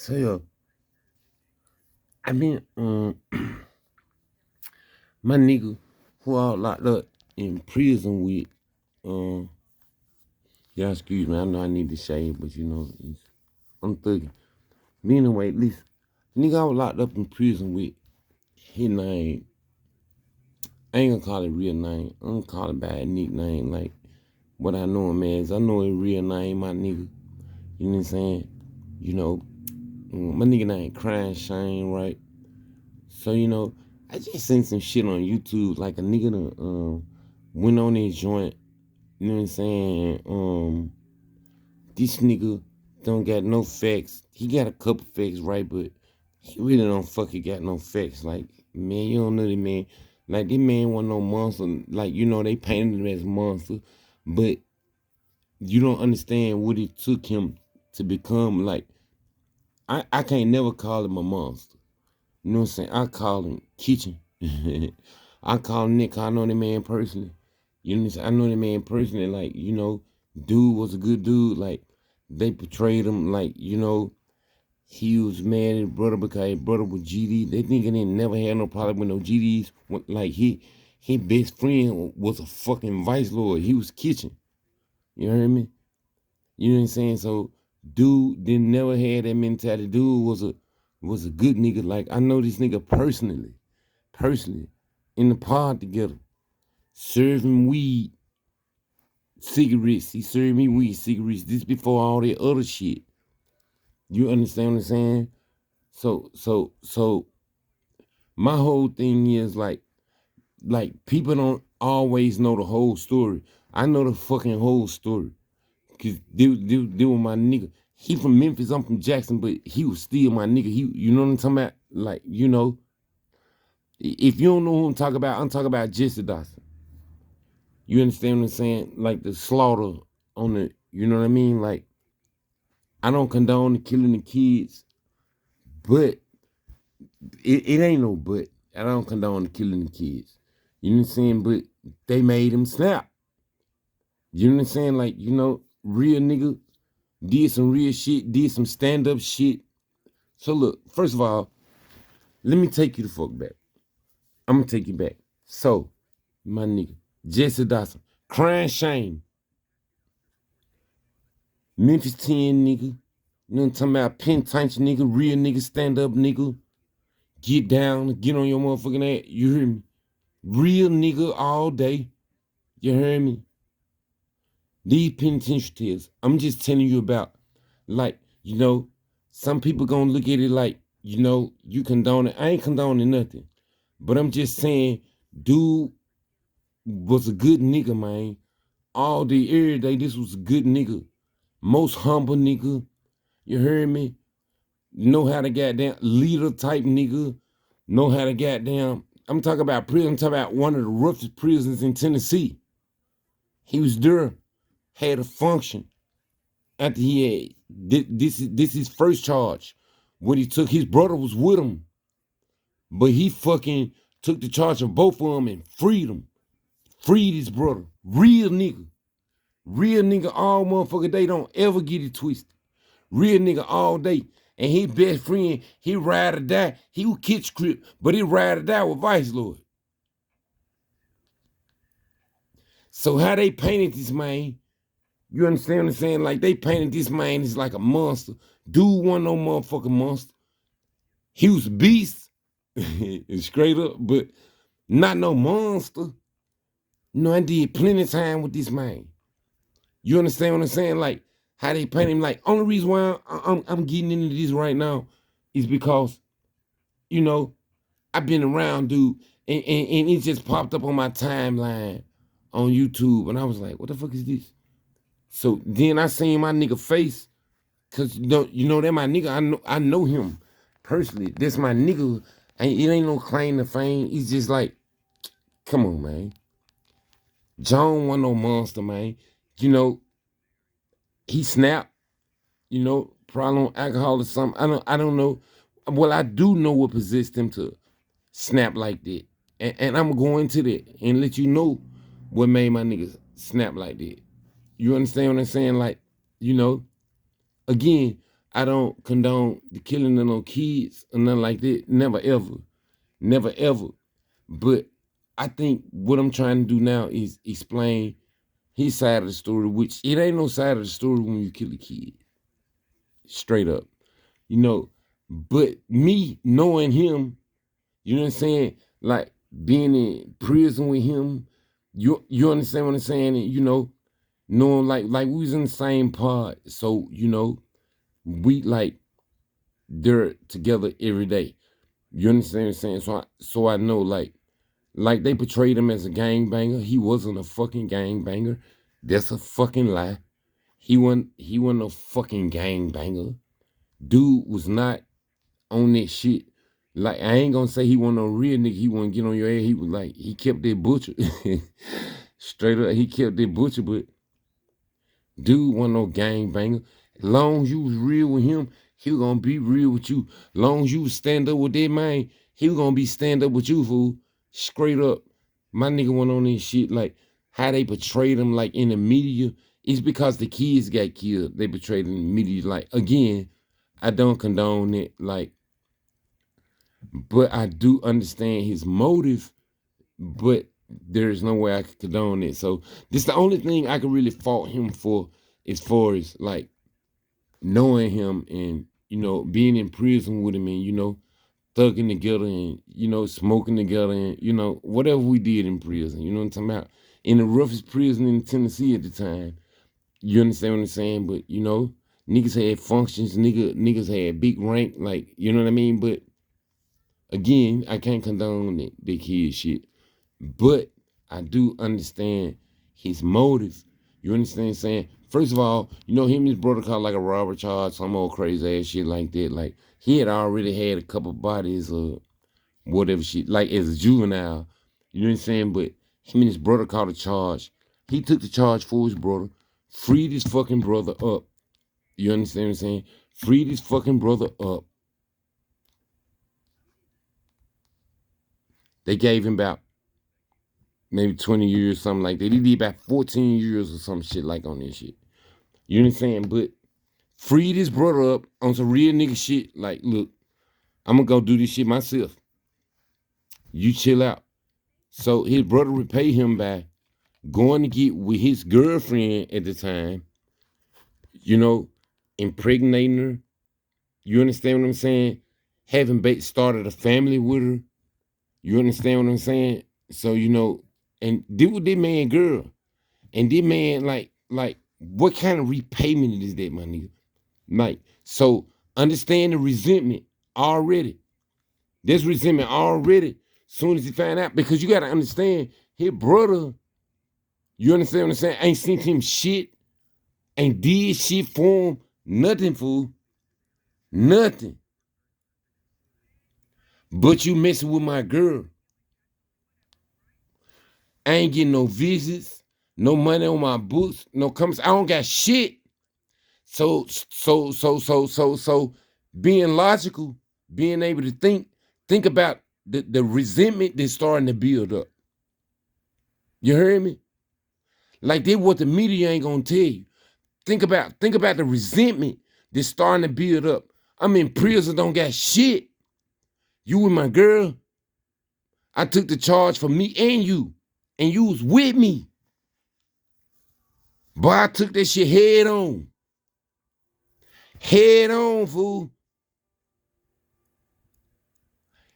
So yo, I been my nigga who all locked up in prison with um yeah, excuse me, I know I need to shave, but I'm thugging. But anyway, at least nigga I was locked up in prison with his name. I ain't gonna call it real name. I'm gonna call it by a nickname like what I know him as. I know his real name, my nigga. You know what I'm saying? You know, my nigga name Crying Shane, right? So, I just seen some shit on YouTube, like a nigga done, went on his joint, you know what I'm saying? This nigga don't got no facts. He got a couple facts, right? But he really don't fucking got no facts. Like, man, you don't know the man. Like, this man wasn't no monster. Like, they painted him as a monster. But you don't understand what it took him to become, like, I can't never call him a monster. You know what I'm saying? I call him Kitchen. I call him Nick. I know the man personally. You know what I'm saying? I know the man personally. Like, dude was a good dude. Like, they portrayed him like, he was mad at his brother because his brother was GD. They thinking he never had no problem with no GDs. Like, his best friend was a fucking vice lord. He was Kitchen. You know what I mean? You know what I'm saying? So, dude didn't never had that mentality. Dude was a good nigga. Like, I know this nigga personally, in the pod together, serving weed, cigarettes. He served me weed, cigarettes. This before all that other shit. You understand what I'm saying? So, my whole thing is like people don't always know the whole story. I know the fucking whole story. Cause they were my nigga. He from Memphis, I'm from Jackson, but he was still my nigga. You know what I'm talking about? Like, if you don't know who I'm talking about Jessie Dotson. You understand what I'm saying? Like the slaughter on the, you know what I mean? Like, I don't condone the killing the kids, but it ain't no but. I don't condone the killing the kids. You know what I'm saying? But they made him snap. You know what I'm saying? Like, real nigga did some real shit, did some stand-up shit. So look, first of all, let me take you the fuck back. I'm gonna take you back. So, my nigga, Jesse Dawson, crying shame, Memphis 10 nigga. You know what I'm talking about? Penitentiary nigga, real nigga, stand up nigga. Get down, get on your motherfucking ass. You hear me? Real nigga all day. You hear me? These penitentiary tears. I'm just telling you about, like, some people gonna look at it like, you condone it. I ain't condoning nothing. But I'm just saying, dude was a good nigga, man. All day, every day, this was a good nigga. Most humble nigga. You heard me? Know how to goddamn leader type nigga. Know how to goddamn. I'm talking about prison. I'm talking about one of the roughest prisons in Tennessee. He was there, had a function after he had this his first charge. What he took, his brother was with him, but he fucking took the charge of both of them and freed him. Freed his brother. Real nigga. Real nigga all motherfucker day. Don't ever get it twisted. Real nigga all day. And his best friend, he ride or die. He would catch crip, but he ride or die with Vice Lord. So how they painted this man, you understand what I'm saying? Like they painted this man as like a monster. Dude wasn't no motherfucking monster. He was a beast, straight up, but not no monster. I did plenty of time with this man. You understand what I'm saying? Like how they paint him. Like only reason why I'm getting into this right now is because I've been around, dude, and it just popped up on my timeline on YouTube, and I was like, what the fuck is this? So then I seen my nigga face, cause that my nigga. I know him personally. That's my nigga. It ain't no claim to fame. It's just like, come on, man. John wasn't no monster, man. He snapped. Probably on alcohol or something. I don't know. Well, I do know what possessed him to snap like that. And I'm going to that and let you know what made my niggas snap like that. You understand what I'm saying? Like, again, I don't condone the killing of no kids or nothing like that. Never ever. Never ever. But I think what I'm trying to do now is explain his side of the story, which it ain't no side of the story when you kill a kid. Straight up. You know, but me knowing him, you know what I'm saying? Like being in prison with him, you understand what I'm saying? And, you know, knowing like we was in the same pod. So, you know, we like they're together every day. You understand what I'm saying? So I know like they portrayed him as a gangbanger. He wasn't a fucking gangbanger. That's a fucking lie. He wasn't a fucking gangbanger. Dude was not on that shit. Like I ain't gonna say he wasn't no real nigga. He wasn't get on your ass. He was like he kept that butcher. Straight up, he kept that butcher, but dude wasn't no gangbanger. Long as you was real with him, he was gonna be real with you. Long as you was stand up with that man, he was gonna be stand up with you, fool. Straight up. My nigga went on this shit like how they portrayed him like in the media. It's because the kids got killed. They portrayed him in the media. Like again, I don't condone it. Like, but I do understand his motive, but there's no way I could condone it. So this the only thing I could really fault him for as far as like knowing him and, you know, being in prison with him and, you know, thugging together and, you know, smoking together and, you know, whatever we did in prison, you know what I'm talking about? In the roughest prison in Tennessee at the time. You understand what I'm saying? But, you know, niggas had functions, niggas had big rank, like, you know what I mean? But again, I can't condone the kid shit. But I do understand his motive. You understand what I'm saying? First of all, you know, him and his brother caught like a robbery charge, some old crazy ass shit like that. Like, he had already had a couple bodies or whatever shit, like as a juvenile. You know what I'm saying? But him and his brother caught a charge. He took the charge for his brother, freed his fucking brother up. You understand what I'm saying? Freed his fucking brother up. They gave him about maybe 20 years, something like that. He did about 14 years or some shit like on this shit. You know what I'm saying? But freed his brother up on some real nigga shit. Like, look, I'm gonna go do this shit myself. You chill out. So his brother repaid him by going to get with his girlfriend at the time, you know, impregnating her. You understand what I'm saying? Having started a family with her. You understand what I'm saying? So, you know, and deal with that man girl. And this man, like, what kind of repayment is that, my nigga? Like, so understand the resentment already. There's resentment already. Soon as he find out, because you gotta understand, his brother, you understand what I'm saying? Ain't sent him shit, ain't did shit for him, nothing, fool. Nothing. But you messing with my girl. I ain't getting no visits, no money on my books, no comments. I don't got shit. So being logical, being able to think about the resentment that's starting to build up. You heard me? Like that what the media ain't gonna tell you. Think about the resentment that's starting to build up. I'm in prison, don't got shit. You with my girl. I took the charge for me and you was with me. Boy, I took that shit head on. Head on, fool.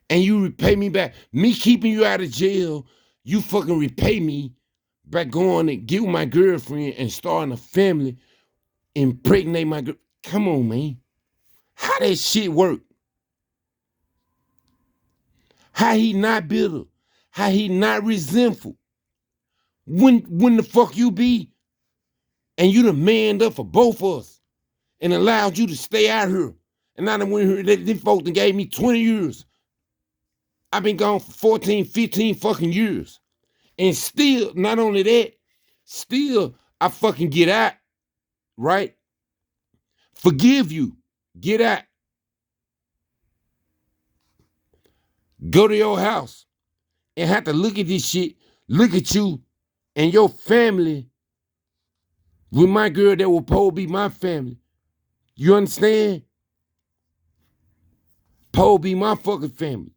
And you repay me back. Me keeping you out of jail, you fucking repay me by going and get with my girlfriend and starting a family, impregnate my girl. Come on, man. How that shit work? How he not bitter? How he not resentful? When the fuck you be? And you done manned up for both of us and allowed you to stay out here. And I done went here, these folks done gave me 20 years. I've been gone for 14, 15 fucking years. And still, not only that, still, I fucking get out, right? Forgive you. Get out. Go to your house and have to look at this shit, look at you and your family with my girl that will probably be my family. You understand? Poe be my fucking family.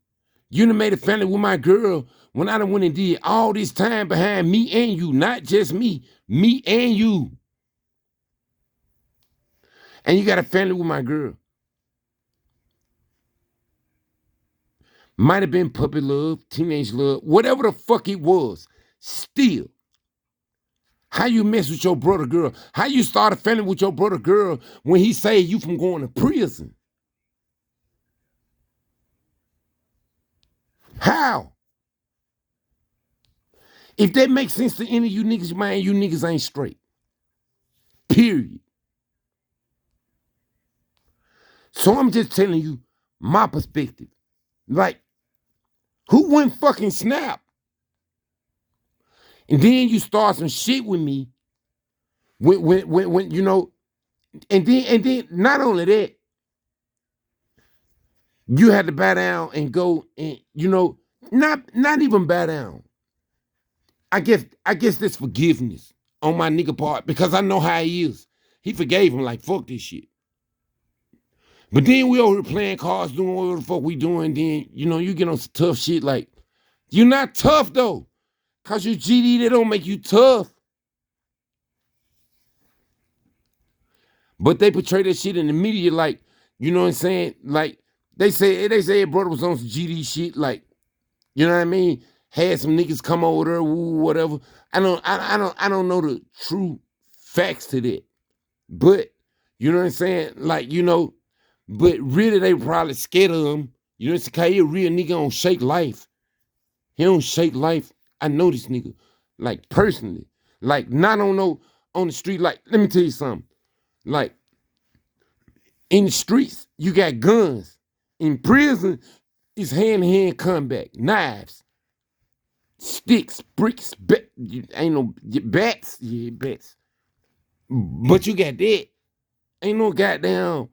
You done made a family with my girl when I done went and did all this time behind me and you, not just me and you. And you got a family with my girl. Might have been puppy love, teenage love, whatever the fuck it was. Still, how you mess with your brother girl? How you start a family with your brother girl when he saved you from going to prison? How? If that makes sense to any of you niggas, man, you niggas ain't straight. Period. So I'm just telling you my perspective. Like, who wouldn't fucking snap? And then you start some shit with me when you know, and then not only that, you had to bow down and go and you know, not even bow down. I guess that's forgiveness on my nigga part because I know how he is. He forgave him like fuck this shit. But then we over here playing cards, doing whatever the fuck we doing. Then you know you get on some tough shit like you're not tough though, cause you GD they don't make you tough. But they portray that shit in the media like you know what I'm saying. Like they say brother was on some GD shit like you know what I mean. Had some niggas come over there, woo, whatever. I don't know the true facts to that. But you know what I'm saying? Like, you know, but really they probably scared of him. You know what I'm saying? He a real nigga don't shake life. He don't shake life. I know this nigga. Like personally. Like not on the street. Like, let me tell you something. Like in the streets, you got guns. In prison, it's hand-to-hand combat. Knives. Sticks, bricks, ain't no bats. Yeah, bats. But you got that. Ain't no goddamn,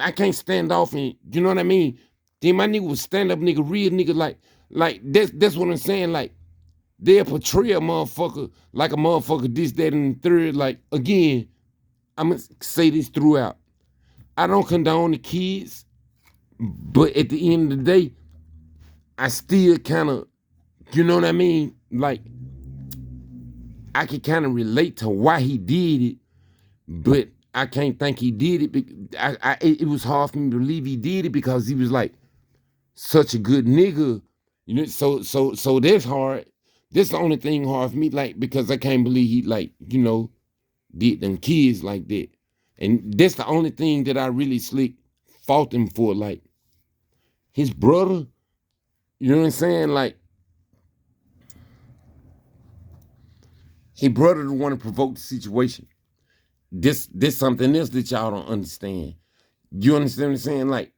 I can't stand off and you know what I mean? Then my nigga was stand up nigga, real nigga, like that's what I'm saying. Like they'll portray a motherfucker like a motherfucker, this, that, and the third. Like again, I'm gonna say this throughout. I don't condone the kids, but at the end of the day, I still kind of, you know what I mean? Like I can kind of relate to why he did it, but I can't think he did it. It was hard for me to believe he did it because he was like such a good nigga, you know. So that's hard. That's the only thing hard for me, like because I can't believe he like you know did them kids like that, and that's the only thing that I really slick fault him for. Like his brother, you know what I'm saying? Like his brother the one to provoke the situation. This something else that y'all don't understand. You understand what I'm saying? Like,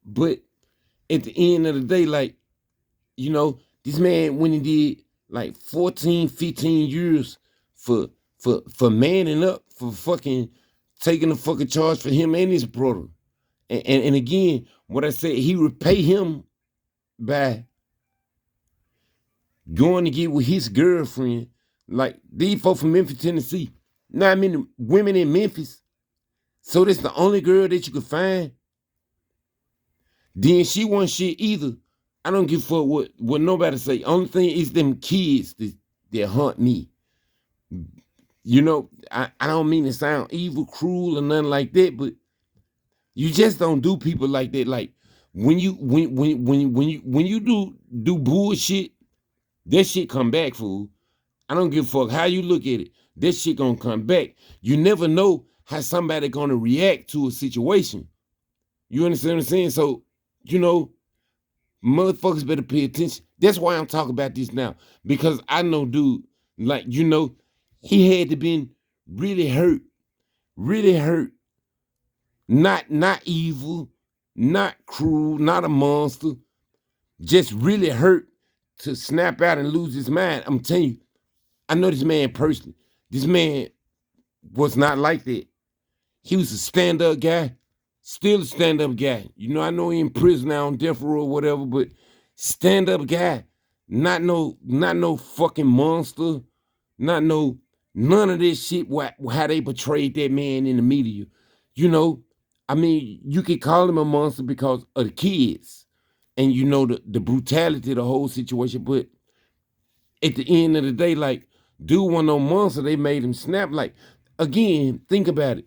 but at the end of the day, like, you know, this man when he did like 14, 15 years for manning up, for fucking taking the fucking charge for him and his brother. And again, what I said, he repay him by going to get with his girlfriend. Like these folks from Memphis, Tennessee. Now I mean women in Memphis. So that's the only girl that you could find. Then she wasn't shit either. I don't give a fuck what nobody say. Only thing is them kids that haunt me. You know, I don't mean to sound evil, cruel, or nothing like that, but you just don't do people like that. Like when you do bullshit, that shit come back, fool. I don't give a fuck how you look at it. That shit gonna come back. You never know how somebody gonna react to a situation. You understand what I'm saying? So, you know, motherfuckers better pay attention. That's why I'm talking about this now. Because I know, dude, like, you know, he had to been really hurt. Really hurt. Not evil, not cruel, not a monster. Just really hurt to snap out and lose his mind. I'm telling you, I know this man personally. This man was not like that. He was a stand-up guy. Still a stand-up guy. You know, I know he in prison now on death row or whatever, but stand-up guy. Not no fucking monster. None of this shit, how they portrayed that man in the media. you know, I mean, you could call him a monster because of the kids and you know the brutality of the whole situation. But at the end of the day, like, dude wasn't no monster. They made him snap. Like, again, think about it.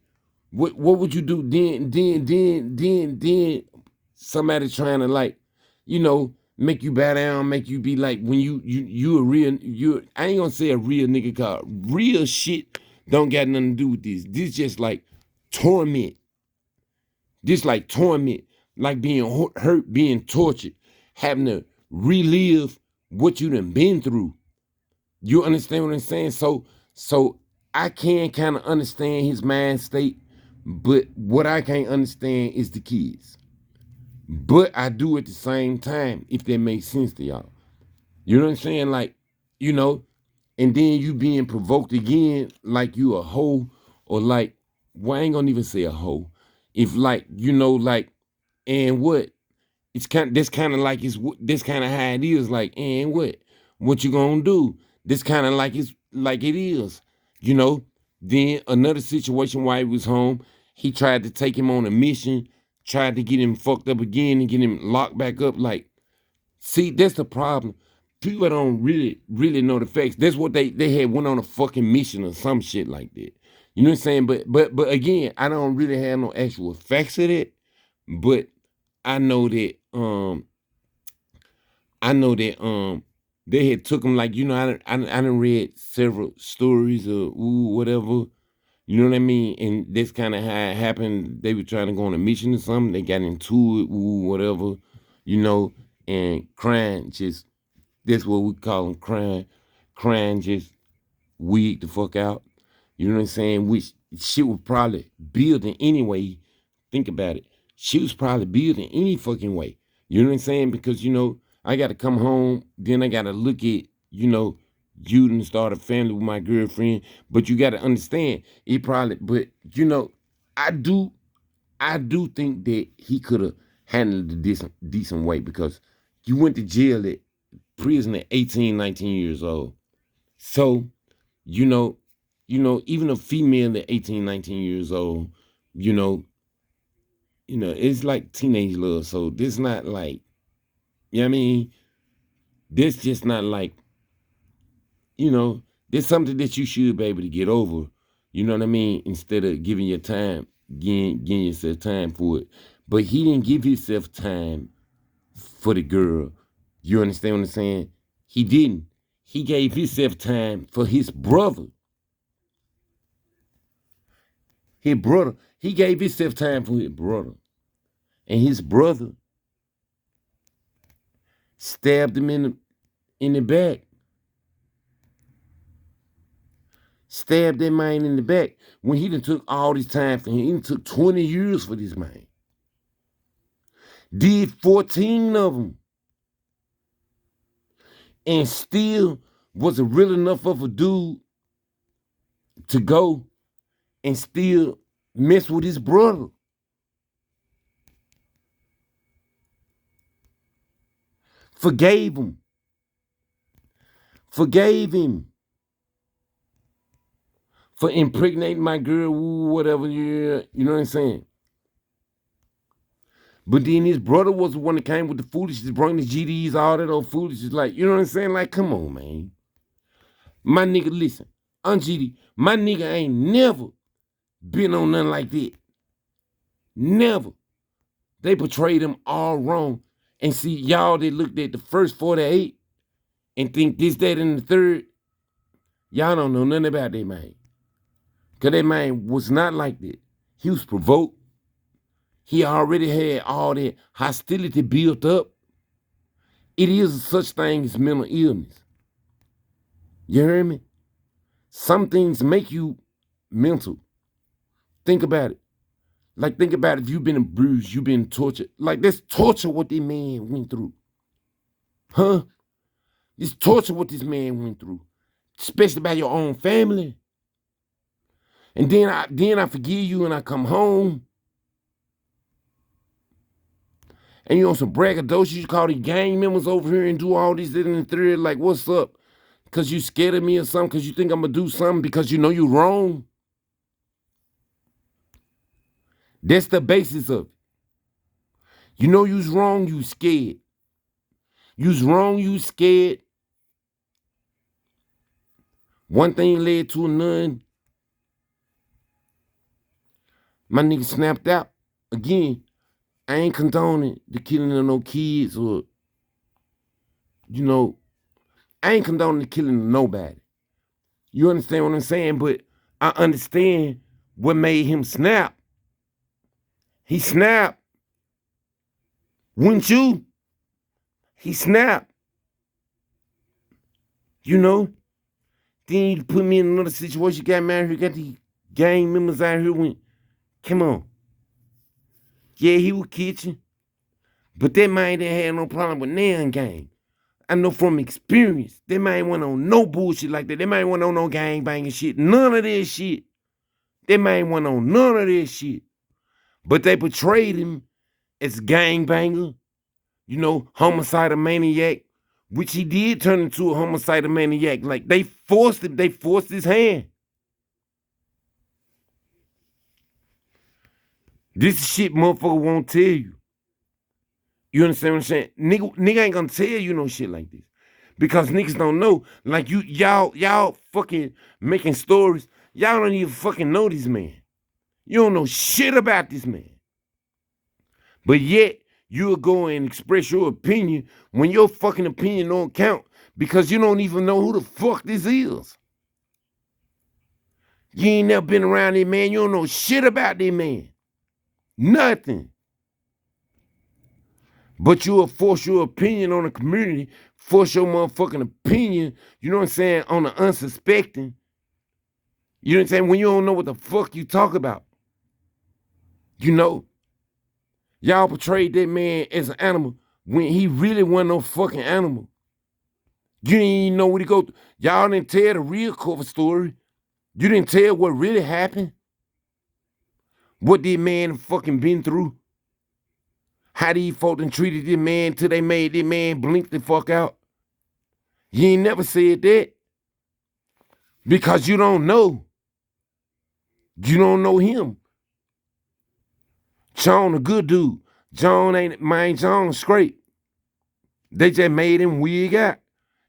What would you do then somebody trying to like, make you bow down, make you be like when you a real you I ain't gonna say a real nigga cause real shit don't got nothing to do with this. This just like torment. This like torment, like being hurt, being tortured, having to relive what you done been through. You understand what I'm saying? So I can kind of understand his mind state, but what I can't understand is the kids. But I do at the same time, if that makes sense to y'all. You know what I'm saying? Like, you know, and then you being provoked again, like you a hoe, or like, well, I ain't gonna even say a hoe. If like, like, and what? It's kind of like it's this kind of how it is. Like, and what? What you gonna do? This kind of like it's like it is. You know. Then another situation while he was home, he tried to take him on a mission, tried to get him fucked up again and get him locked back up. Like, see, that's the problem. People don't really know the facts. That's what they had went on a fucking mission or some shit like that. You know what I'm saying? But again, I don't really have no actual facts of it. But I know that they had took him like I done read several stories of whatever, you know what I mean, and that's kind of how it happened. They were trying to go on a mission or something. They got into it, whatever, and crying just that's what we call them, crying just weed the fuck out. You know what I'm saying? Which she was probably building anyway. Think about it. She was probably building any fucking way. You know what I'm saying? Because, I got to come home. Then I got to look at, you and start a family with my girlfriend. But you got to understand, but, I do, I do think that he could have handled it decent way because you went to jail at prison at 18, 19 years old. So, you know, even a female at 18, 19 years old, you know, it's like teenage love. So this not like, you know what I mean? This just not like, this something that you should be able to get over. You know what I mean? Instead of giving your time, getting yourself time for it. But he didn't give himself time for the girl. You understand what I'm saying? He didn't. He gave himself time for his brother. His brother. He gave himself time for his brother. And his brother stabbed him in the back. Stabbed that man in the back when he done took all this time for him. He done took 20 years for this man. Did 14 of them. And still wasn't real enough of a dude to go and still mess with his brother. Forgave him. Forgave him for impregnating my girl, whatever, yeah, you know what I'm saying? But then his brother was the one that came with the foolishness, brought the GDs, all that old foolishness. Like, you know what I'm saying? Like, come on, man. My nigga, listen, GD, my nigga ain't never been on nothing like that. Never. They portrayed him all wrong. And see, y'all that looked at the first 48 and think this, that, and the third, y'all don't know nothing about that man. Because that man was not like that. He was provoked. He already had all that hostility built up. It is such thing as mental illness. You hear me? Some things make you mental. Think about it. Like, think about if you've been abused, you've been tortured. Like, that's torture what this man went through. Huh? It's torture what this man went through. Especially by your own family. And then I forgive you and I come home. And you on some braggadocious, you call these gang members over here and do all this, and the third, like, what's up? Because you scared of me or something, because you think I'm going to do something, because you know you're wrong. That's the basis of it. You know you was wrong, you scared. You was wrong, you scared. One thing led to another. My nigga snapped out. Again, I ain't condoning the killing of no kids or, I ain't condoning the killing of nobody. You understand what I'm saying? But I understand what made him snap. He snapped. Wouldn't you? He snapped. Then you put me in another situation, got married here, got the gang members out here went, come on. Yeah, he was kitchen. But that man didn't have no problem with nan gang. I know from experience, that man went on no bullshit like that. That man went on no gang banging shit. None of this shit. That man went on none of this shit. But they portrayed him as gang banger, homicidal maniac, which he did turn into a homicidal maniac. Like they forced his hand. This shit motherfucker won't tell you. You understand what I'm saying? Nigga ain't gonna tell you no shit like this. Because niggas don't know. Like y'all fucking making stories. Y'all don't even fucking know this man. You don't know shit about this man. But yet, you'll go and express your opinion when your fucking opinion don't count because you don't even know who the fuck this is. You ain't never been around this man. You don't know shit about this man. Nothing. But you'll force your opinion on the community, force your motherfucking opinion, you know what I'm saying, on the unsuspecting. You know what I'm saying? When you don't know what the fuck you talk about. Y'all portrayed that man as an animal when he really wasn't no fucking animal. You didn't even know what he go through. Y'all didn't tell the real cover story. You didn't tell what really happened. What this man fucking been through. How these folk done treated this man till they made this man blink the fuck out. You ain't never said that. Because you don't know. You don't know him. John a good dude. John straight. They just made him wig out.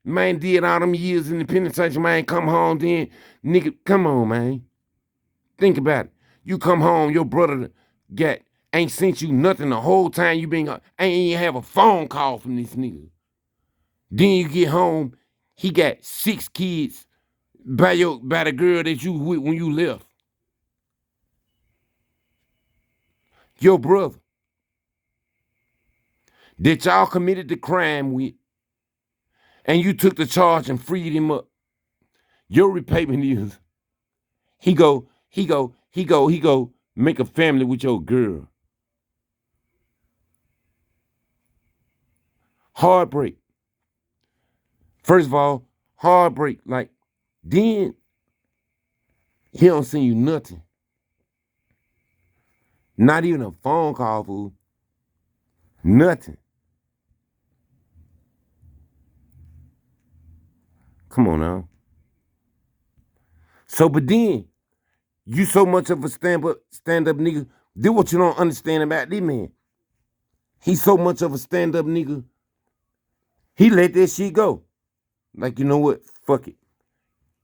Man did all them years in the penitentiary, man, come home then. Nigga, come on, man. Think about it. You come home, your brother ain't sent you nothing the whole time you been, ain't even have a phone call from this nigga. Then you get home, he got 6 kids by the girl that you with when you left. Your brother that y'all committed the crime with, and you took the charge and freed him up. Your repayment is he go make a family with your girl. Heartbreak. First of all, heartbreak. Like, then he don't send you nothing. Not even a phone call, fool. Nothing. Come on now. So, but then, you so much of a stand-up nigga. This what you don't understand about this man. He so much of a stand-up nigga. He let that shit go. Like, you know what? Fuck it.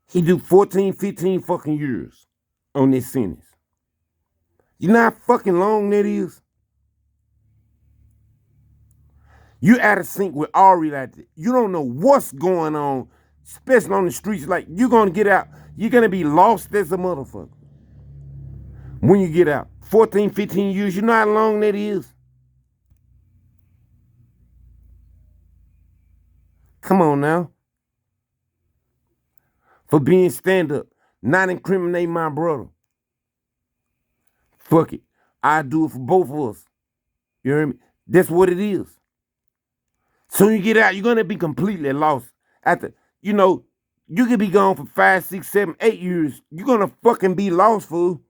He do 14, 15 fucking years on this sentence. You know how fucking long that is? You out of sync with Ari like that. You don't know what's going on, especially on the streets. Like, you're gonna get out. You're gonna be lost as a motherfucker when you get out. 14, 15 years, you know how long that is? Come on now. For being stand-up, not incriminating my brother. Fuck it. I do it for both of us. You hear me? That's what it is. Soon you get out, you're gonna be completely lost. After, you could be gone for 5, 6, 7, 8 years. You're gonna fucking be lost, fool.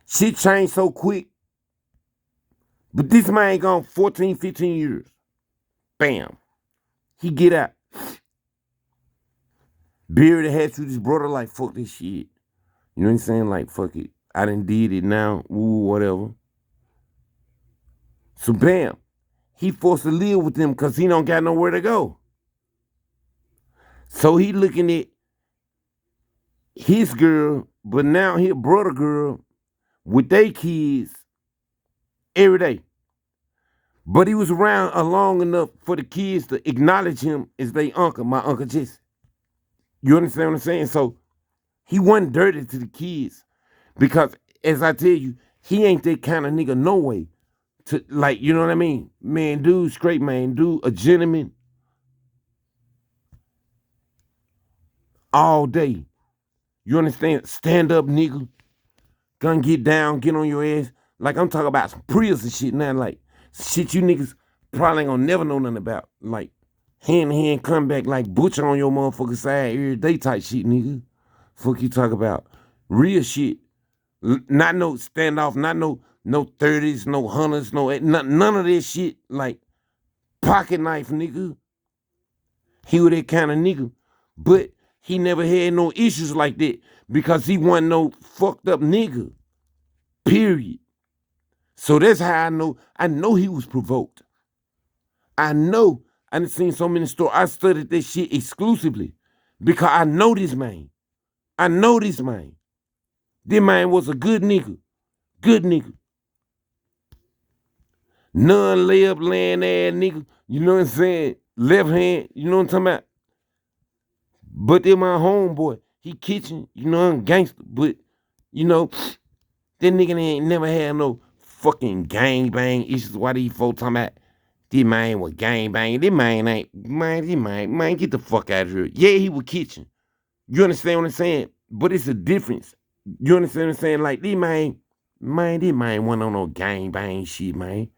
Shit changed so quick. But this man gone 14, 15 years. Bam. He get out. Buried the hatch with his brother like, fuck this shit. You know what I'm saying? Like, fuck it. I done did it now, ooh, whatever. So bam, he forced to live with them because he don't got nowhere to go. So he looking at his girl, but now his brother girl with their kids every day. But he was around long enough for the kids to acknowledge him as their uncle, my Uncle Jessie. You understand what I'm saying? So he wasn't dirty to the kids because, as I tell you, he ain't that kind of nigga no way. To like, you know what I mean? Man, dude, straight man, dude, a gentleman all day. You understand? Stand up, nigga. Gonna get down, get on your ass. Like I'm talking about some prison shit now, like shit you niggas probably ain't gonna never know nothing about. Like hand to hand come back like butcher on your motherfucking side every day type shit, nigga. Fuck you talk about. Real shit. Not no standoff, not no 30s, no hunters, none of this shit. Like pocket knife, nigga. He was that kind of nigga. But he never had no issues like that because he wasn't no fucked up nigga. Period. So that's how I know. I know he was provoked. I know. I done seen so many stories. I studied this shit exclusively because I know this man. I know this man. This man was a good nigga. Good nigga. Non-layup land ass nigga. You know what I'm saying? Left hand. You know what I'm talking about? But they're my homeboy. He kitchen. You know I'm gangster. But, you know, that nigga ain't never had no fucking gang bang issues. Why these folks talking about this man was gang banging? This man ain't, man, get the fuck out of here. Yeah, he was kitchen. You understand what I'm saying? But it's a difference. You understand what I'm saying? Like, this man, this man wasn't on no gang bang shit, man.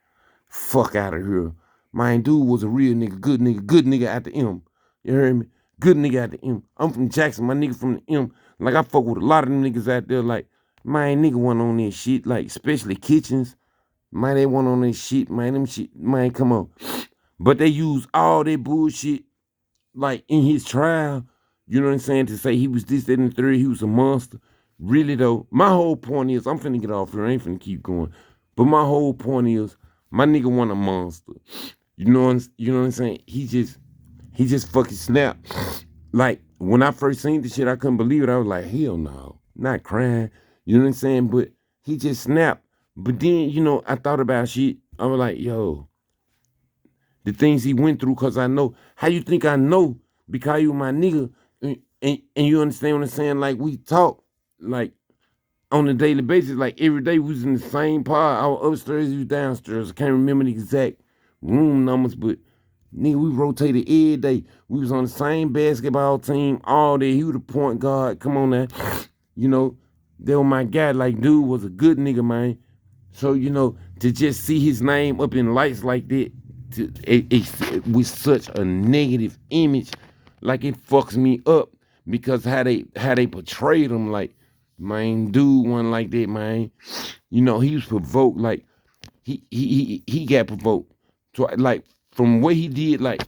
Fuck out of here. My dude was a real nigga, good nigga at the M. You heard me? Good nigga at the M. I'm from Jackson, my nigga from the M. Like, I fuck with a lot of them niggas out there. Like, my nigga wasn't on this shit. Like, especially kitchens. Man, they wasn't on this shit, man. Them shit, man, come on. But they use all that bullshit, like, in his trial. You know what I'm saying? To say he was this, that, and the third, he was a monster. Really, though, my whole point is, I'm finna get off here. I ain't finna keep going. But my whole point is, my nigga wasn't a monster. You know what I'm saying? He just fucking snapped. Like when I first seen the shit, I couldn't believe it. I was like, hell no, not crying. You know what I'm saying? But he just snapped. But then, you know, I thought about shit. I was like, yo, the things he went through, cause I know. How you think I know? Because you my nigga, and you understand what I'm saying? Like we talk, like on a daily basis, like every day we was in the same pod. I was upstairs, you was downstairs. I can't remember the exact room numbers, but nigga, we rotated every day. We was on the same basketball team all day. He was the point guard. Come on now. You know, they were my guy. Like, dude was a good nigga, man. So, you know, to just see his name up in lights like that, with such a negative image, like it fucks me up because how they portrayed him, like, man, dude wasn't like that, man. You know, he was provoked, like he got provoked. So like from what he did, like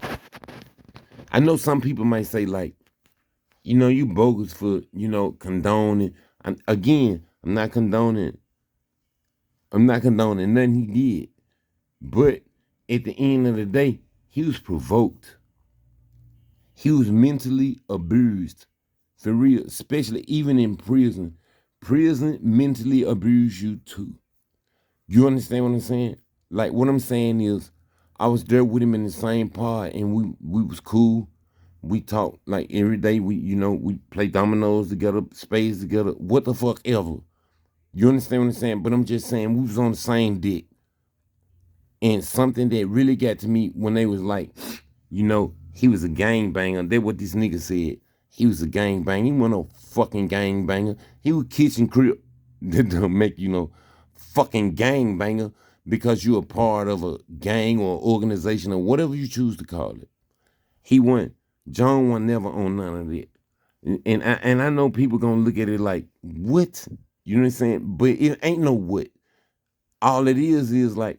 I know some people might say like, you know, you bogus for, you know, condoning. Again, I'm not condoning nothing he did. But at the end of the day, he was provoked. He was mentally abused. For real, especially even in prison. Prison mentally abuse you too. You understand what I'm saying? Like what I'm saying is, I was there with him in the same pod, and we was cool. We talked like every day. We play dominoes together, spades together, what the fuck ever. You understand what I'm saying? But I'm just saying we was on the same dick. And something that really got to me when they was like, you know, he was a gang banger. That's what this nigga said. He was a gang banger. He wasn't no fucking gang banger. He was kitchen crib. That don't make you no fucking gang banger because you're a part of a gang or organization or whatever you choose to call it. He went. John was never on none of that. And I know people gonna look at it like, what? You know what I'm saying? But it ain't no what. All it is like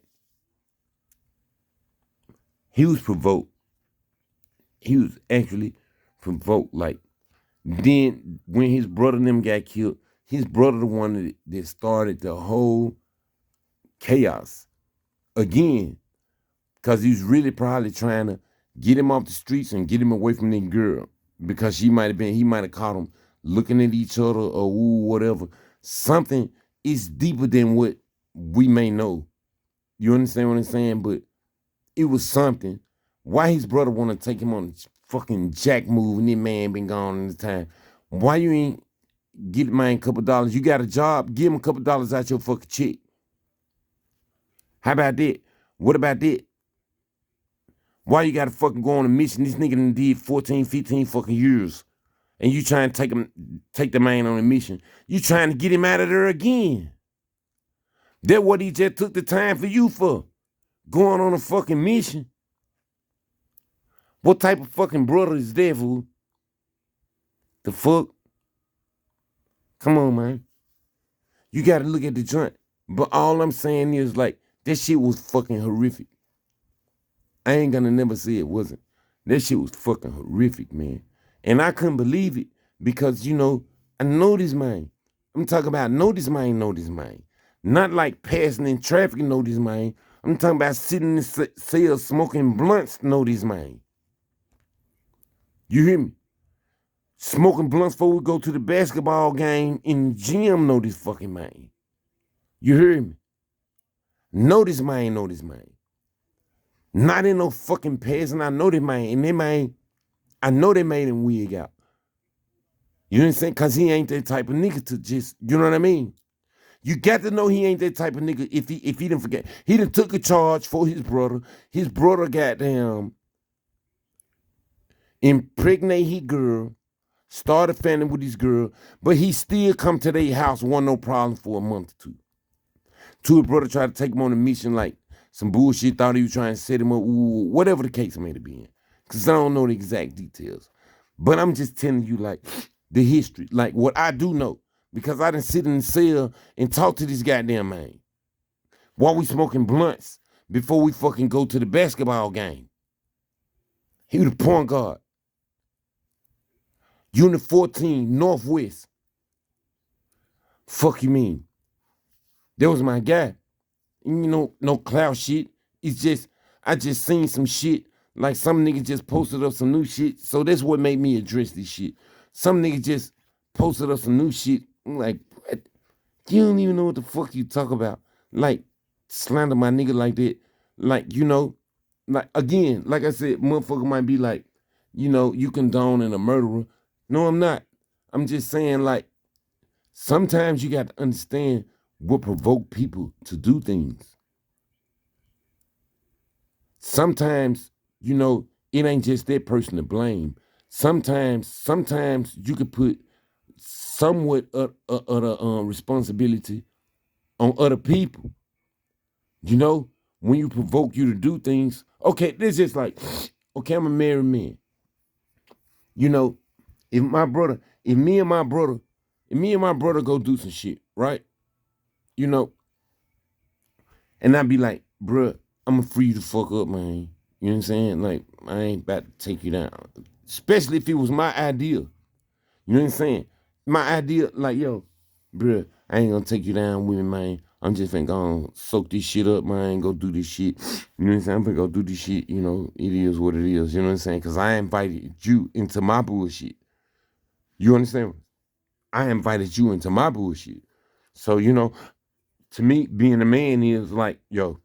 he was provoked. He was actually provoked. Like then when his brother and them got killed, his brother the one that started the whole chaos again, because he was really probably trying to get him off the streets and get him away from that girl, because he might have caught him looking at each other or whatever. Something is deeper than what we may know. You understand what I'm saying? But it was something. Why his brother want to take him on a fucking jack move and that man been gone in the time? Why you ain't get man a couple dollars? You got a job, give him a couple dollars out your fucking check. How about that? What about that? Why you gotta fucking go on a mission? This nigga done did 14, 15 fucking years. And you trying to take the man on a mission. You trying to get him out of there again. That's what he just took the time for you for. Going on a fucking mission. What type of fucking brother is that, fool? The fuck? Come on, man. You gotta look at the joint. But all I'm saying is, like, that shit was fucking horrific. I ain't gonna never say it wasn't. That shit was fucking horrific, man. And I couldn't believe it because, I know this man. I'm talking about know this man. Not like passing in traffic, know this man. I'm talking about sitting in the cell smoking blunts, know this man. You hear me? Smoking blunts before we go to the basketball game in the gym, know this fucking man. You hear me? Know this man. Not in no fucking passing. I know this man. And that man, I know they made him wig out. You know what I'm saying? Because he ain't that type of nigga to just, you know what I mean? You got to know he ain't that type of nigga if he didn't forget. He done took a charge for his brother. His brother goddamn impregnate his girl, started family with his girl, but he still come to their house, wasn't no problem for a month or two. His brother tried to take him on a mission like some bullshit, thought he was trying to set him up, whatever the case may have been. Because I don't know the exact details. But I'm just telling you, like, the history, like what I do know, because I done sit in the cell and talk to this goddamn man while we smoking blunts before we fucking go to the basketball game. He was the point guard. Unit 14, Northwest. Fuck you mean? That was my guy. And no cloud shit. It's just, I just seen some shit. Like some niggas just posted up some new shit. So that's what made me address this shit. Some niggas just posted up some new shit. I'm like, what? You don't even know what the fuck you talk about. Like, slander my nigga like that. Like, like, again, like I said, motherfucker might be like, you condoning a murderer. No, I'm not. I'm just saying, like, sometimes you got to understand what provoke people to do things. Sometimes, it ain't just that person to blame. Sometimes you could put somewhat of the responsibility on other people. When you provoke you to do things. Okay, this is like, okay, I'm a married man. If me and my brother go do some shit, right? And I'd be like, bruh, I'm gonna free you the fuck up, man. You know what I'm saying? Like, I ain't about to take you down. Especially if it was my idea. You know what I'm saying? My idea, like, yo, bruh, I ain't gonna take you down with me, man. I'm just gonna soak this shit up, man, go do this shit. You know what I'm saying? I'm gonna go do this shit, it is what it is. You know what I'm saying? Because I invited you into my bullshit. You understand? I invited you into my bullshit. So, to me, being a man is like, yo,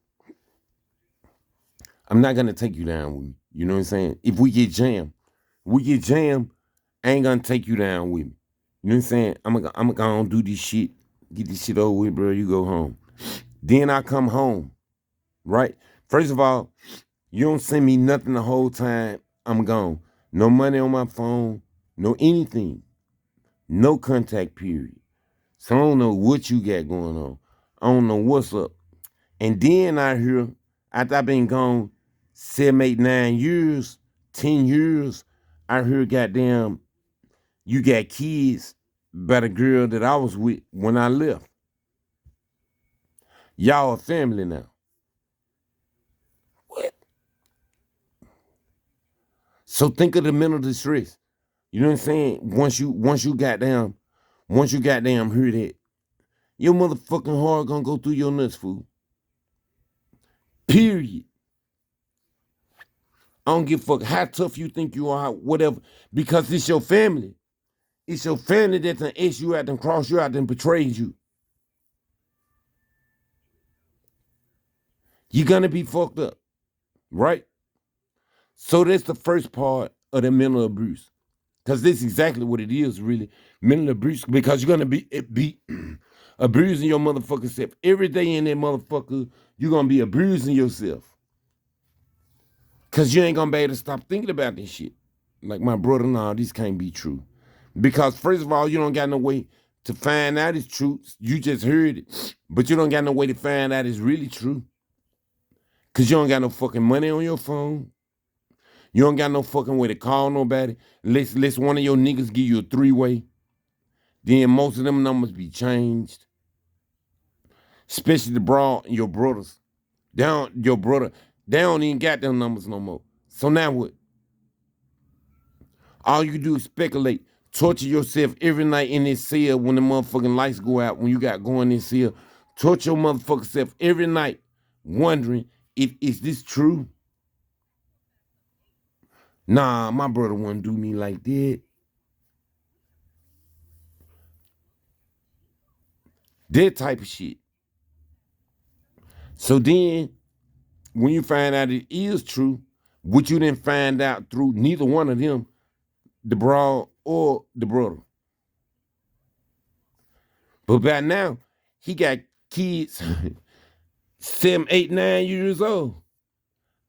I'm not gonna take you down with me. You know what I'm saying? If we get jammed, I ain't gonna take you down with me. You know what I'm saying? I'm gonna do this shit, get this shit over with, bro. You go home. Then I come home, right? First of all, you don't send me nothing the whole time I'm gone. No money on my phone, no anything. No contact period. So I don't know what you got going on. I don't know what's up. And then I hear, after I've been gone 7, 8, 9 years, 10 years, I hear goddamn, you got kids by the girl that I was with when I left. Y'all a family now. What? So think of the mental distress. You know what I'm saying? Once you goddamn, Once you goddamn hear that, your motherfucking heart gonna go through your nuts, fool. Period. I don't give a fuck how tough you think you are, whatever, because it's your family. It's your family that done asked you out and crossed you out and betrayed you. You're gonna be fucked up, right? So that's the first part of the mental abuse. Because this is exactly what it is, really. Mental abuse, because you're gonna be abusing your motherfucking self. Every day in that motherfucker, you're gonna be abusing yourself. Cause you ain't gonna be able to stop thinking about this shit. Like my brother, nah, this can't be true. Because first of all, you don't got no way to find out it's true. You just heard it. But you don't got no way to find out it's really true. Cause you don't got no fucking money on your phone. You don't got no fucking way to call nobody. Let's one of your niggas give you a three-way. Then most of them numbers be changed. Especially the broad and your brothers. Your brother, they don't even got them numbers no more. So now what? All you do is speculate. Torture yourself every night in this cell when the motherfucking lights go out, when you got going in this cell. Torture your motherfucking self every night wondering if is this true? Nah, my brother wouldn't do me like that. That type of shit. So then, when you find out it is true, which you didn't find out through neither one of them, the broad or the brother. But by now, he got kids 7, 8, 9 years old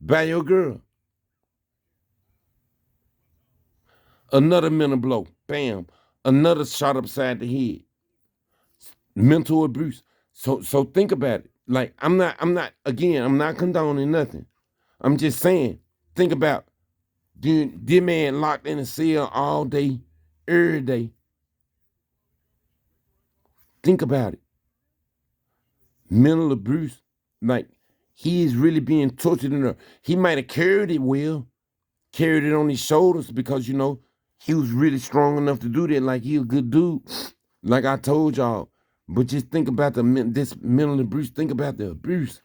by your girl. Another mental blow. Bam. Another shot upside the head. Mental abuse. So think about it. Like I'm not condoning nothing. I'm just saying, think about this man locked in a cell all day, every day. Think about it. Mental abuse. Like he is really being tortured in there. He might have carried it well, carried it on his shoulders because he was really strong enough to do that. Like he a good dude. Like I told y'all. But just think about this mental abuse. Think about the abuse.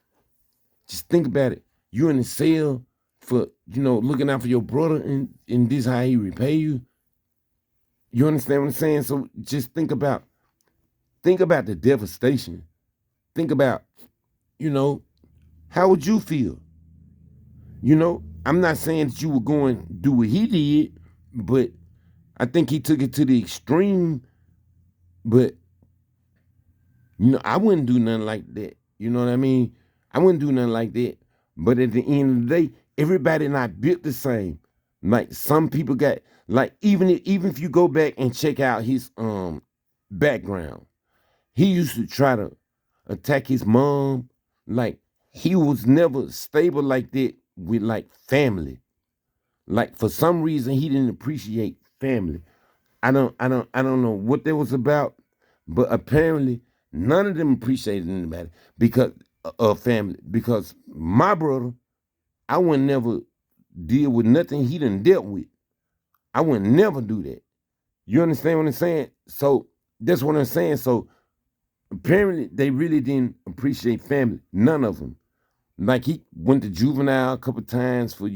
Just think about it. You in the cell for looking out for your brother, and this how he repay you. You understand what I'm saying? So just think about the devastation. Think about how would you feel? I'm not saying that you were going to do what he did, but I think he took it to the extreme. But I wouldn't do nothing like that. You know what I mean? I wouldn't do nothing like that. But at the end of the day, everybody not built the same. Like some people got like even if you go back and check out his background, he used to try to attack his mom. Like he was never stable like that with like family. Like for some reason he didn't appreciate family. I don't know what that was about, but apparently none of them appreciated anybody because of family. Because my brother, I would never deal with nothing he done dealt with. I would never do that. You understand what I'm saying? So that's what I'm saying. So apparently they really didn't appreciate family. None of them. Like he went to juvenile a couple times for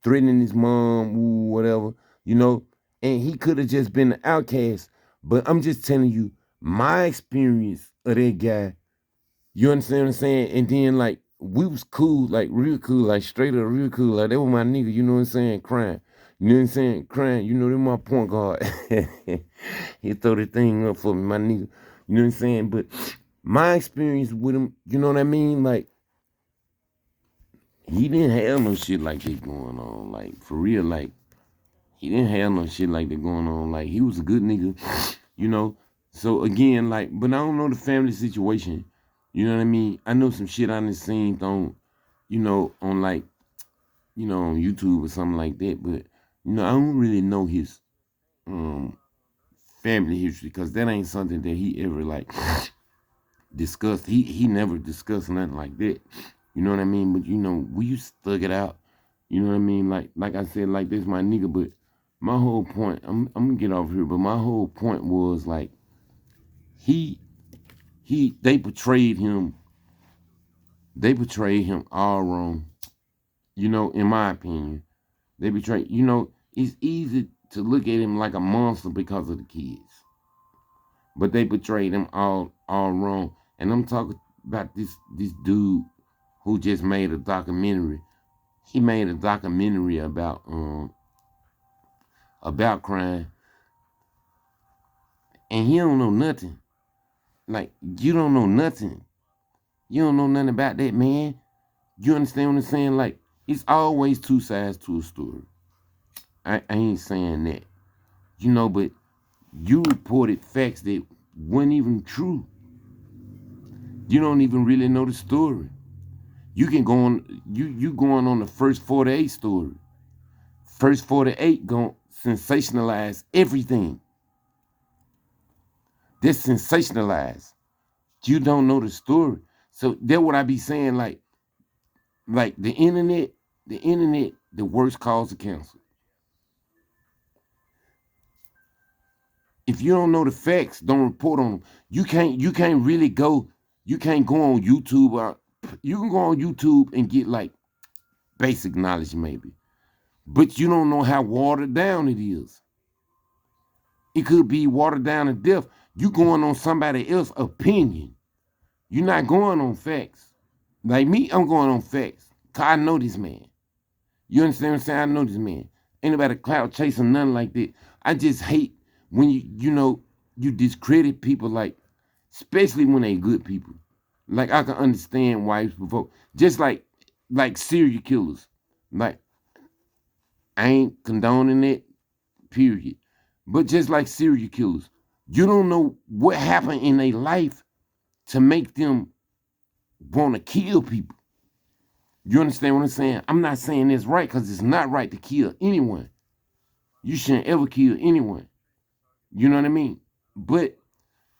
threatening his mom, ooh, whatever, and he could have just been an outcast. But I'm just telling you my experience of that guy. You understand what I'm saying? And then like we was cool, like real cool, like straight up real cool. Like that was my nigga, you know what I'm saying? Crying. You know what I'm saying? Crying. You know, they're my point guard. He throw the thing up for me, my nigga. You know what I'm saying? But my experience with him, you know what I mean? Like, he didn't have no shit like that going on. Like, for real, like, he didn't have no shit like that going on. Like, he was a good nigga, you know? So, again, like, but I don't know the family situation. You know what I mean? I know some shit I done seen on, on, like, on YouTube or something like that. But, I don't really know his family history because that ain't something that he ever, like, discussed. He never discussed nothing like that. You know what I mean? But we used to thug it out. You know what I mean? Like I said, like this my nigga, but my whole point, I'm gonna get off here, but my whole point was like he they betrayed him. They betrayed him all wrong. You know, in my opinion. They betrayed, it's easy to look at him like a monster because of the kids. But they betrayed him all wrong. And I'm talking about this dude who just made a documentary. He made a documentary about crime, and he don't know nothing. Like, you don't know nothing. You don't know nothing about that, man. You understand what I'm saying? Like, it's always two sides to a story. I ain't saying that. But you reported facts that weren't even true. You don't even really know the story. You can go on you going on the first 48 story. First 48 gonna sensationalize everything. That's sensationalized. You don't know the story. So that's what I be saying, like the internet, the worst cause of cancer. If you don't know the facts, don't report on them. You can't really go, you can't go on YouTube, or you can go on YouTube and get like basic knowledge maybe. But you don't know how watered down it is. It could be watered down to death. You going on somebody else's opinion. You're not going on facts. Like me, I'm going on facts. Cause I know this man. You understand what I'm saying? I know this man. Ain't nobody clout chasing nothing like that. I just hate when you discredit people, like, especially when they good people. Like, I can understand why it's provoked. Just like serial killers. Like, I ain't condoning it, period. But just like serial killers, you don't know what happened in their life to make them want to kill people. You understand what I'm saying? I'm not saying it's right, because it's not right to kill anyone. You shouldn't ever kill anyone. You know what I mean? But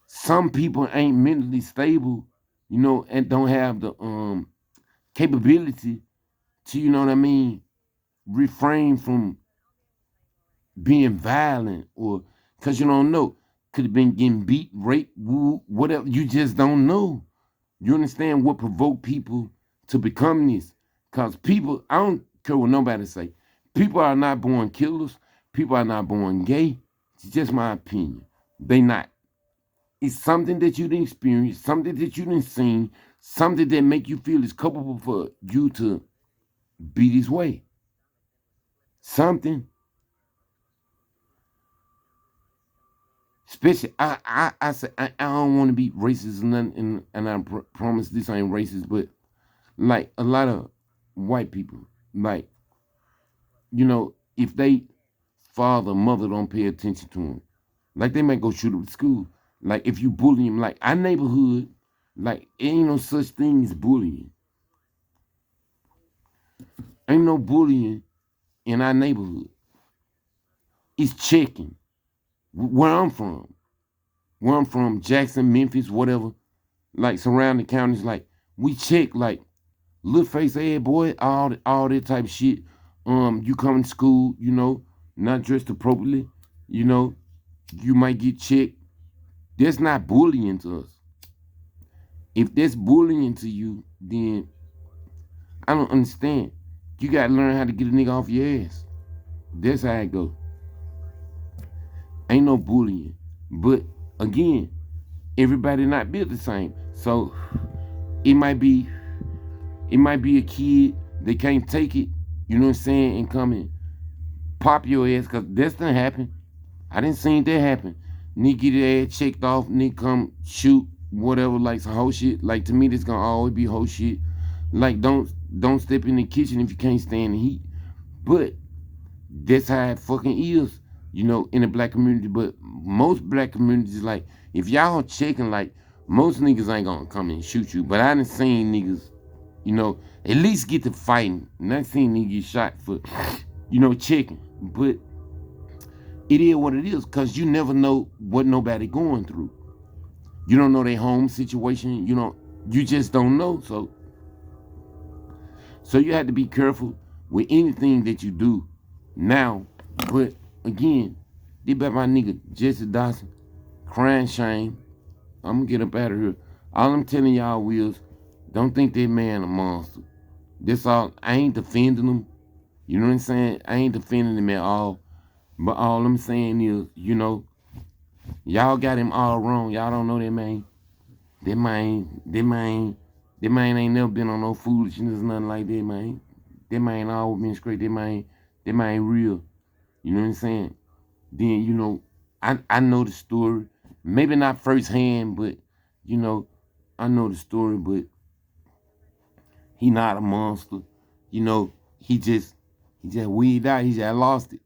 some people ain't mentally stable, and don't have the capability to, you know what I mean, refrain from being violent, or because you don't know. Could have been getting beat, raped, woo, whatever. You just don't know. You understand what provoked people to become this? Because people, I don't care what nobody say. People are not born killers. People are not born gay. It's just my opinion. They not. It's something that you didn't experience, something that you didn't see, something that make you feel is culpable for you to be this way. Something. Especially, I say I don't want to be racist or nothing, and I promise this ain't racist, but like a lot of white people, like, if they father, mother don't pay attention to them, like they might go shoot up the school. Like if you bully them, like our neighborhood, like ain't no such thing as bullying. Ain't no bullying in our neighborhood. It's checking. Where I'm from, Jackson, Memphis, whatever, like surrounding counties, like we check, like little face, hey boy, all that type of shit. You come to school, not dressed appropriately, you know, you might get checked. That's not bullying to us. If that's bullying to you, then I don't understand. You gotta learn how to get a nigga off your ass. That's how it go. Ain't no bullying. But again, everybody not built the same. So it might be a kid that can't take it, you know what I'm saying, and come and pop your ass, because that's done happen. I didn't see that happen. Nigga get his ass checked off, nigga come shoot, whatever, like some whole shit. Like to me, this gonna always be whole shit. Like don't step in the kitchen if you can't stand the heat. But that's how it fucking is, in the black community. But most black communities, like, if y'all checking, like, most niggas ain't gonna come and shoot you. But I done seen niggas, at least get to fighting. Not seen niggas get shot for, checking. But it is what it is, because you never know what nobody going through. You don't know their home situation. You just don't know. So you have to be careful with anything that you do now. But again, this about my nigga Jessie Dotson, crying shame. I'm gonna get up out of here. All I'm telling y'all is, don't think that man a monster. That's all. I ain't defending him. You know what I'm saying? I ain't defending him at all. But all I'm saying is, y'all got him all wrong. Y'all don't know that man. That man ain't never been on no foolishness, nothing like that, man. That man always been straight. That man real. You know what I'm saying? Then, I know the story. Maybe not firsthand, but, I know the story, but he not a monster. He just weeded out. He just lost it.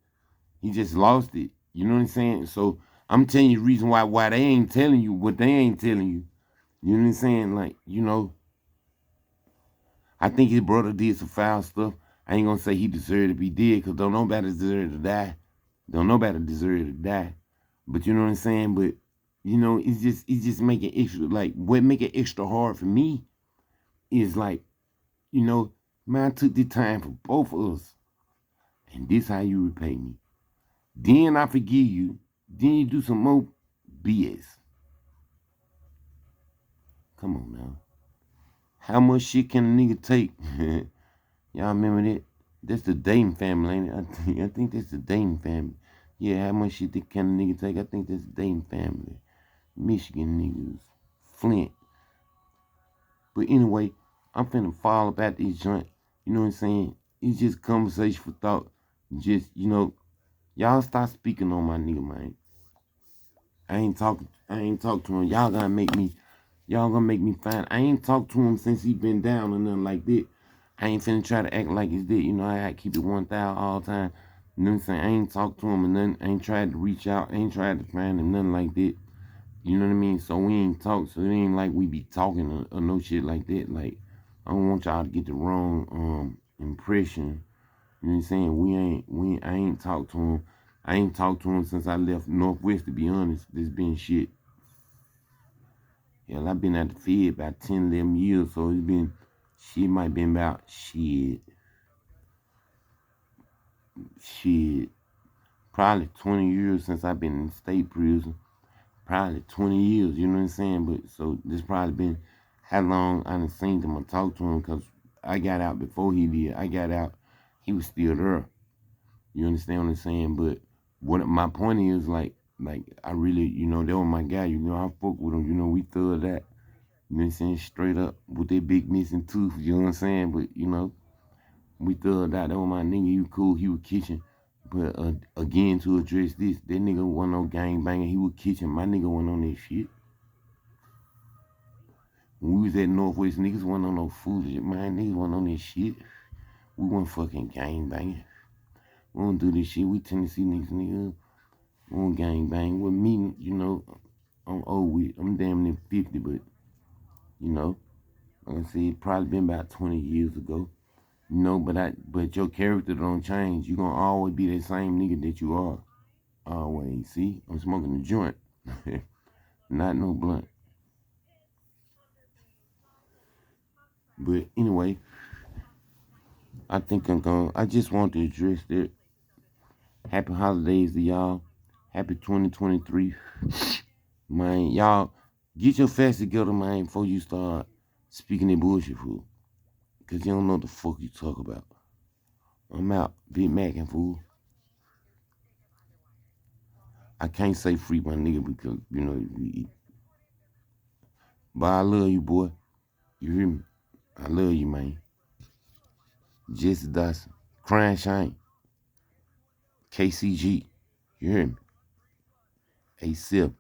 He just lost it. You know what I'm saying? So I'm telling you the reason why they ain't telling you what they ain't telling you. You know what I'm saying? Like, I think his brother did some foul stuff. I ain't gonna say he deserved to be dead, because don't nobody deserve to die. Don't nobody deserve to die. But you know what I'm saying? But it's just making extra, like, what make it extra hard for me is like, man, I took the time for both of us. And this how you repay me. Then I forgive you. Then you do some more BS. Come on now. How much shit can a nigga take? Y'all remember that? That's the Dayton family, ain't it? I think that's the Dayton family. Yeah, how much shit can a nigga take? I think that's the Dayton family. Michigan niggas. Flint. But anyway, I'm finna fall about this joint. You know what I'm saying? It's just conversation for thought. Just, y'all stop speaking on my nigga, man. I ain't talked to him. Y'all gonna make me fine. I ain't talked to him since he been down or nothing like that. I ain't finna try to act like it's that. I gotta keep it 1,000 all the time. You know what I'm saying? I ain't talked to him or nothing. I ain't tried to reach out. I ain't tried to find him, nothing like that. You know what I mean? So we ain't talked. So it ain't like we be talking or no shit like that. Like, I don't want y'all to get the wrong impression. You know what I'm saying? I ain't talked to him. I ain't talked to him since I left Northwest, to be honest. There's been shit. Hell, I've been at the Fed about 10, 11 years, so it's been, shit might been about, probably 20 years since I've been in state prison. Probably 20 years, you know what I'm saying? But, so, this probably been how long I done seen him or talked to him, because I got out before he did. I got out, he was still there. You understand what I'm saying? But what my point is, like I really, that was my guy. I fuck with him. We thug that. You know what I'm saying? Straight up with that big missing tooth. You know what I'm saying? But we thug that. That was my nigga. He was cool. He was kitchen. But again, to address this, that nigga wasn't no gang banger. He was kitchen. My nigga wasn't on that shit. When we was at Northwest, niggas wasn't on no foolish. Man, niggas wasn't on that shit. We wasn't fucking gang banging. We don't do this shit. We Tennessee niggas. On gang bang with me, I'm old with. I'm damn near 50, but like I said, it probably been about 20 years ago. But your character don't change. You gonna always be that same nigga that you are. Always. See, I'm smoking a joint, not no blunt. But anyway, I think I just want to address that. Happy holidays to y'all. Happy 2023. Man, y'all, get your facts together, man, before you start speaking that bullshit, fool. Because you don't know what the fuck you talk about. I'm out. Big Mac and fool. I can't say free my nigga because, but I love you, boy. You hear me? I love you, man. Jessie Dotson. Crying Shine. KCG. You hear me? A-Sip.